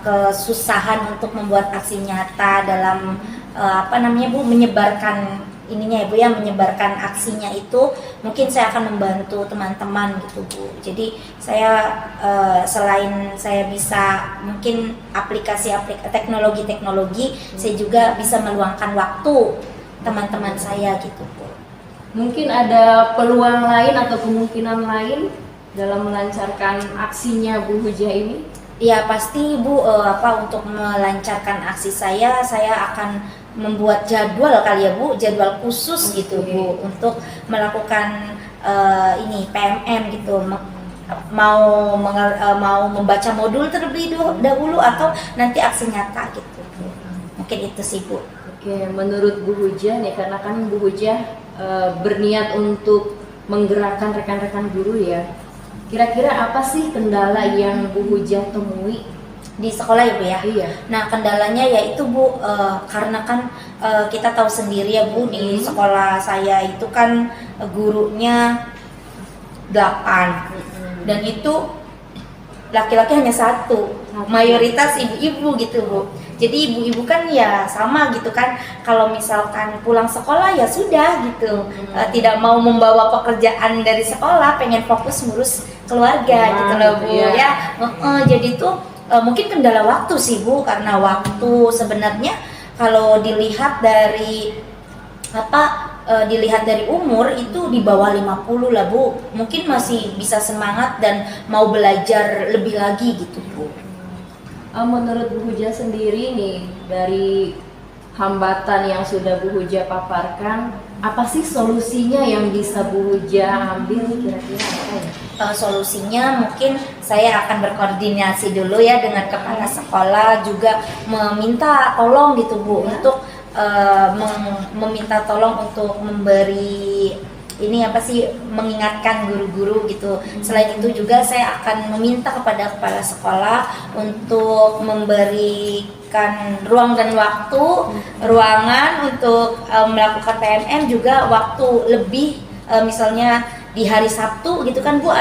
kesusahan untuk membuat aksi nyata dalam apa namanya Bu, menyebarkan ininya ya Bu ya, menyebarkan aksinya itu. Mungkin saya akan membantu teman-teman gitu Bu. Jadi saya selain saya bisa mungkin teknologi, saya juga bisa meluangkan waktu teman-teman saya gitu Bu. Mungkin ada peluang lain atau kemungkinan lain dalam melancarkan aksinya Bu Huja ini? Ya pasti Bu, untuk melancarkan aksi saya akan membuat jadwal kali ya Bu, jadwal khusus gitu Bu untuk melakukan ini PMM gitu. Mau membaca modul terlebih dahulu atau nanti aksi nyata gitu Bu. Mungkin itu sih Bu. Oke, menurut Bu Huja nih, karena kan Bu Huja berniat untuk menggerakkan rekan-rekan guru ya. Kira-kira apa sih kendala yang Bu Huja temui di sekolah ya Bu ya? Iya. Nah, kendalanya yaitu Bu, karena kan kita tahu sendiri ya Bu, di sekolah saya itu kan gurunya 8 dan itu laki-laki hanya 1, mayoritas ibu-ibu gitu Bu. Jadi ibu-ibu kan ya sama gitu kan, kalau misalkan pulang sekolah ya sudah gitu, tidak mau membawa pekerjaan dari sekolah, pengen fokus ngurus keluarga gitu loh Bu ya. Jadi tuh mungkin kendala waktu sih Bu, karena waktu sebenarnya kalau dilihat dari dilihat dari umur itu di bawah 50 lah Bu, mungkin masih bisa semangat dan mau belajar lebih lagi gitu Bu. Menurut Bu Huja sendiri nih, dari hambatan yang sudah Bu Huja paparkan, apa sih solusinya yang bisa Bu Huja ambil kira-kira apa ya? Solusinya mungkin saya akan berkoordinasi dulu ya dengan kepala sekolah, juga meminta tolong gitu Bu untuk meminta tolong untuk memberi ini mengingatkan guru-guru gitu. Selain itu juga saya akan meminta kepada kepala sekolah untuk memberikan ruang dan ruangan untuk melakukan PMM, juga waktu lebih, misalnya di hari Sabtu gitu kan Bu,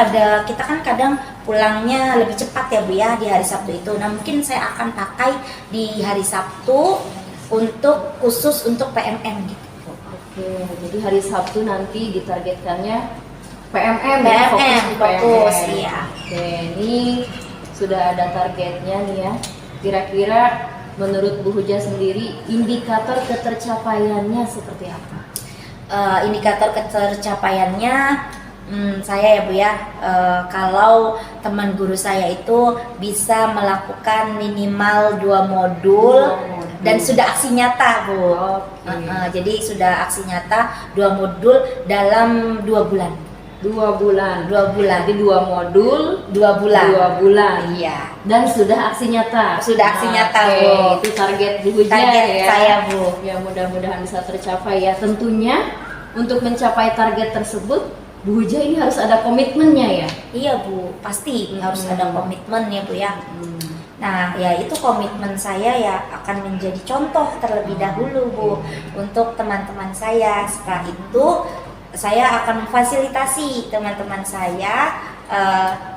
kita kan kadang pulangnya lebih cepat ya Bu ya di hari Sabtu itu. Nah, mungkin saya akan pakai di hari Sabtu khusus untuk PMM gitu. Oke, jadi hari Sabtu nanti ditargetkannya PMM ya, PMM, fokus, iya. Oke, ini sudah ada targetnya nih ya. Kira-kira menurut Bu Huja sendiri indikator ketercapaiannya seperti apa? Indikator ketercapaiannya saya ya Bu ya, kalau teman guru saya itu bisa melakukan minimal 2 modul dan sudah aksi nyata Bu. Oke. Jadi sudah aksi nyata 2 modul dalam 2 bulan. 2 bulan. 2 bulan. Jadi 2 modul 2 bulan. 2 bulan. Iya. Dan sudah aksi nyata. Sudah aksi nyata, Oke, Bu. itu target Bu Huja Target ya. saya Bu. Ya mudah-mudahan bisa tercapai ya. Tentunya untuk mencapai target tersebut Bu Huja ini harus ada komitmennya ya. Iya Bu, pasti harus ada komitmen ya Bu ya. Nah, ya itu komitmen saya ya akan menjadi contoh terlebih dahulu Bu untuk teman-teman saya. Setelah itu saya akan memfasilitasi teman-teman saya,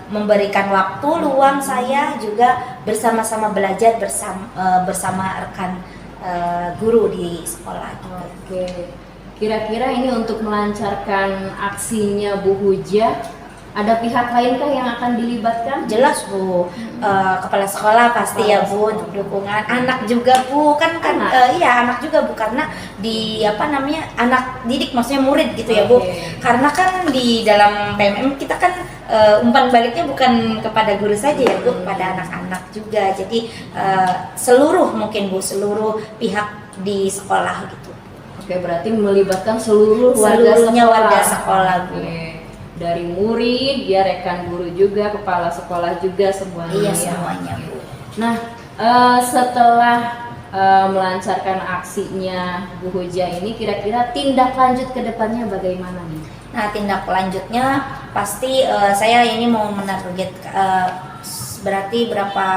memberikan waktu luang saya juga bersama-sama belajar bersama rekan guru di sekolah. Oke. Kira-kira ini untuk melancarkan aksinya Bu Huja, ada pihak lainkah yang akan dilibatkan? Jelas Bu, kepala sekolah pasti ya Bu untuk dukungan, anak juga Bu kan iya anak juga Bu, karena di anak didik maksudnya murid gitu ya Bu. Oke. Karena kan di dalam PMM kita kan umpan baliknya bukan kepada guru saja ya Bu, kepada anak-anak juga. Jadi seluruh mungkin Bu, seluruh pihak di sekolah gitu. Oke, berarti melibatkan seluruh Seluruhnya warga sekolah. sekolah Bu. Oke. Dari murid, dia rekan guru juga, kepala sekolah juga semuanya. Iya ya. semuanya Bu. Nah, setelah melancarkan aksinya Bu Huja ini, kira-kira tindak lanjut ke depannya bagaimana nih? Nah, tindak lanjutnya pasti saya ini mau menarget berarti berapa,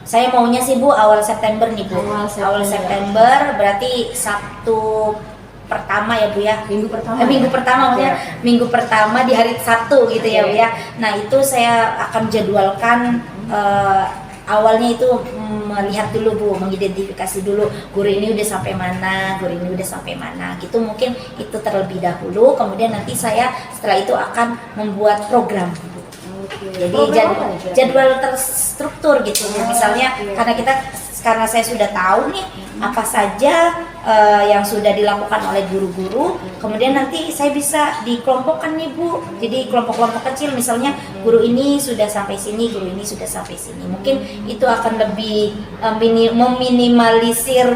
saya maunya sih Bu awal September nih Bu. Awal September berarti Sabtu pertama ya Bu ya. Minggu pertama. Minggu pertama maksudnya Oke. minggu pertama di hari Sabtu gitu ya Bu ya. Nah, itu saya akan jadwalkan awalnya itu melihat dulu Bu, mengidentifikasi dulu guru ini udah sampai mana, guru ini udah sampai mana gitu, mungkin itu terlebih dahulu. Kemudian nanti saya setelah itu akan membuat program Bu. Jadi jadwal terstruktur gitu. Misalnya karena saya sudah tahu nih apa saja yang sudah dilakukan oleh guru-guru, kemudian nanti saya bisa dikelompokkan nih Bu. Jadi kelompok-kelompok kecil, misalnya guru ini sudah sampai sini, guru ini sudah sampai sini. Mungkin itu akan lebih meminimalisir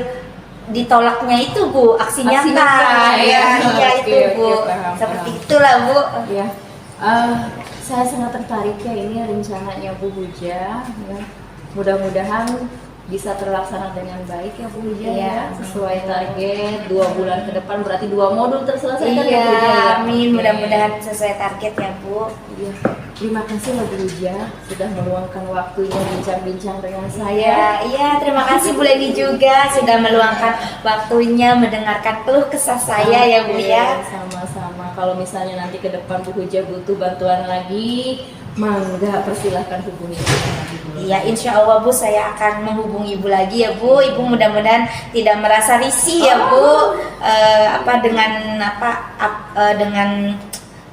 ditolaknya itu Bu, aksi nyata. Iya itu Bu. Paham. Seperti itulah Bu. Ya. Saya sangat tertarik ya ini rencananya Bu Huja ya. Mudah-mudahan bisa terlaksana dengan baik ya Bu Huja ya. Sesuai target 2 bulan ke depan, berarti 2 modul terselesaikan ya Bu Huja ya. Amin, Oke. mudah-mudahan sesuai target ya Bu. Iya. Terima kasih ya Bu Huja sudah meluangkan waktunya bincang-bincang dengan Iya, saya. terima kasih Bu Leni juga sudah meluangkan waktunya mendengarkan keluh kesah saya ya Bu ya. Sama-sama. Kalau misalnya nanti ke depan Bu Huja butuh bantuan lagi, mangga persilahkan hubungi kita lagi Bu. Iya, insya Allah Bu, saya akan menghubungi Ibu lagi ya Bu. Ibu mudah-mudahan tidak merasa risih ya Bu, dengan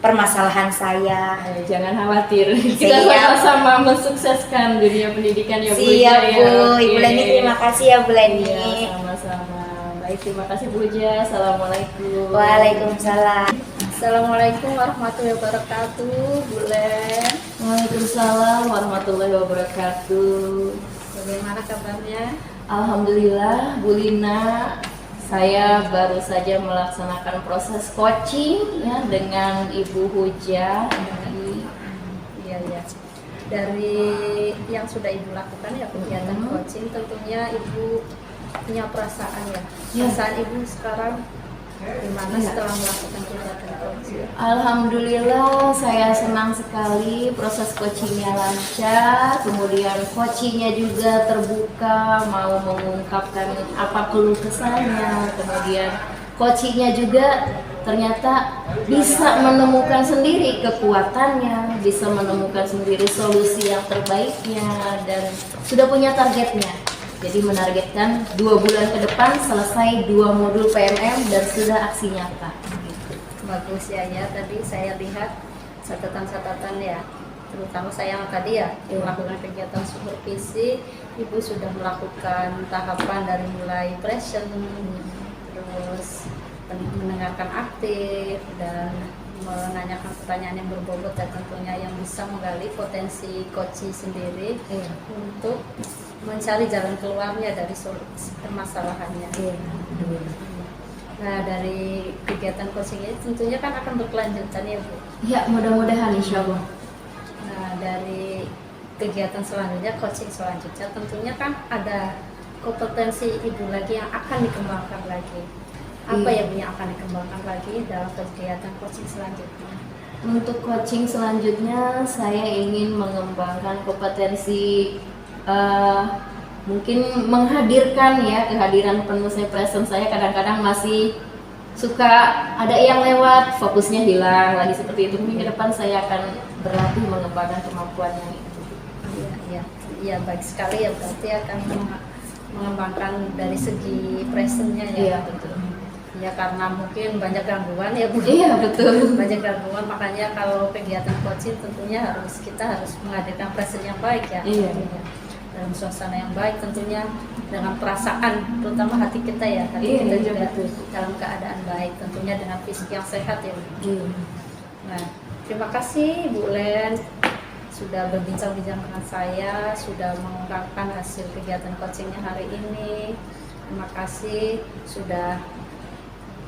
permasalahan saya. Jangan khawatir, kita Siap. sama-sama mensukseskan dunia pendidikan ya Bu. Siap Huja, Bu, ya. Ibu Oke. Leni terima kasih ya Bu Leni. Iya, sama-sama. Baik, terima kasih Bu Huja. Assalamualaikum. Waalaikumsalam. Assalamualaikum warahmatullahi wabarakatuh, Bu Len. Waalaikumsalam warahmatullahi wabarakatuh. Bagaimana kabarnya? Alhamdulillah Bu Lina, saya baru saja melaksanakan proses coaching ya dengan Ibu Huja. Iya. Dari yang sudah Ibu lakukan ya kegiatan coaching, tentunya Ibu punya perasaan ya. Ya. Perasaan Ibu sekarang gimana Ya. setelah melakukan kegiatan coaching? Alhamdulillah saya senang sekali proses coachingnya lancar, kemudian coachingnya juga terbuka, mau mengungkapkan apa keluh kesahnya, kemudian coachingnya juga ternyata bisa menemukan sendiri kekuatannya, bisa menemukan sendiri solusi yang terbaiknya, dan sudah punya targetnya. Jadi menargetkan 2 bulan ke depan selesai 2 modul PMM dan sudah aksi nyata. Gitu. Bagus ya, tadi saya lihat catatan-catatan ya, terutama saya yang tadi ya melakukan kegiatan supervisi. Ibu sudah melakukan tahapan dari mulai present, terus mendengarkan aktif dan menanyakan pertanyaan yang berbobot dan tentunya yang bisa menggali potensi coach sendiri untuk mencari jalan keluarnya dari permasalahannya. Nah, dari kegiatan coaching ini tentunya kan akan berkelanjutan ya Bu. Ya, mudah-mudahan insya Allah. Nah, dari kegiatan selanjutnya, coaching selanjutnya tentunya kan ada kompetensi Ibu lagi yang akan dikembangkan lagi. Apa ya Bu yang akan dikembangkan lagi dalam kegiatan coaching selanjutnya? Untuk coaching selanjutnya saya ingin mengembangkan kompetensi mungkin menghadirkan ya, kehadiran penuh saya, presence saya kadang-kadang masih suka ada yang lewat, fokusnya hilang lagi seperti itu. Mungkin ke depan saya akan berlatih mengembangkan kemampuannya itu. Iya, baik sekali ya, berarti akan mengembangkan dari segi presentnya ya. Iya, betul. Ya, karena mungkin banyak gangguan ya Bu. Iya, betul. Banyak gangguan, makanya kalau kegiatan coaching tentunya kita harus menghadirkan present yang baik ya. Iya. Tentunya. Dalam suasana yang baik tentunya, dengan perasaan terutama hati kita ya, hati kita juga dalam keadaan baik, tentunya dengan fisik yang sehat ya Bu. Nah, terima kasih Bu Len sudah berbincang-bincang dengan saya, sudah mengungkapkan hasil kegiatan coachingnya hari ini. Terima kasih sudah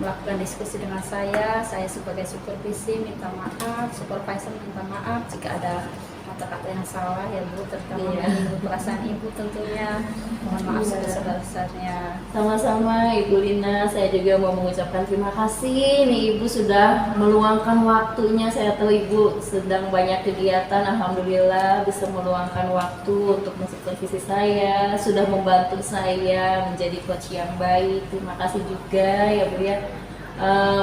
melakukan diskusi dengan saya sebagai supervisi minta maaf, supervisor minta maaf jika ada kata-kata yang salah ya Bu, terutama menyinggung perasaan Ibu tentunya. Mohon maaf sebesar-besarnya. Sama-sama Ibu Lina, saya juga mau mengucapkan terima kasih nih Ibu sudah meluangkan waktunya. Saya tahu Ibu sedang banyak kegiatan, alhamdulillah bisa meluangkan waktu untuk mensupervisi saya, sudah membantu saya menjadi coach yang baik. Terima kasih juga ya Bu ya.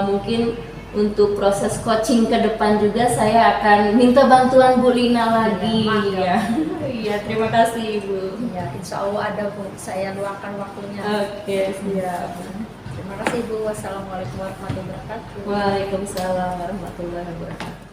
Mungkin untuk proses coaching ke depan juga saya akan minta bantuan Bu Lina lagi ya. Iya, terima kasih Ibu. Ya, insya Allah ada Bu, saya luangkan waktunya. Oke, siap. Terima kasih Bu. Wassalamualaikum warahmatullahi wabarakatuh. Waalaikumsalam warahmatullahi wabarakatuh.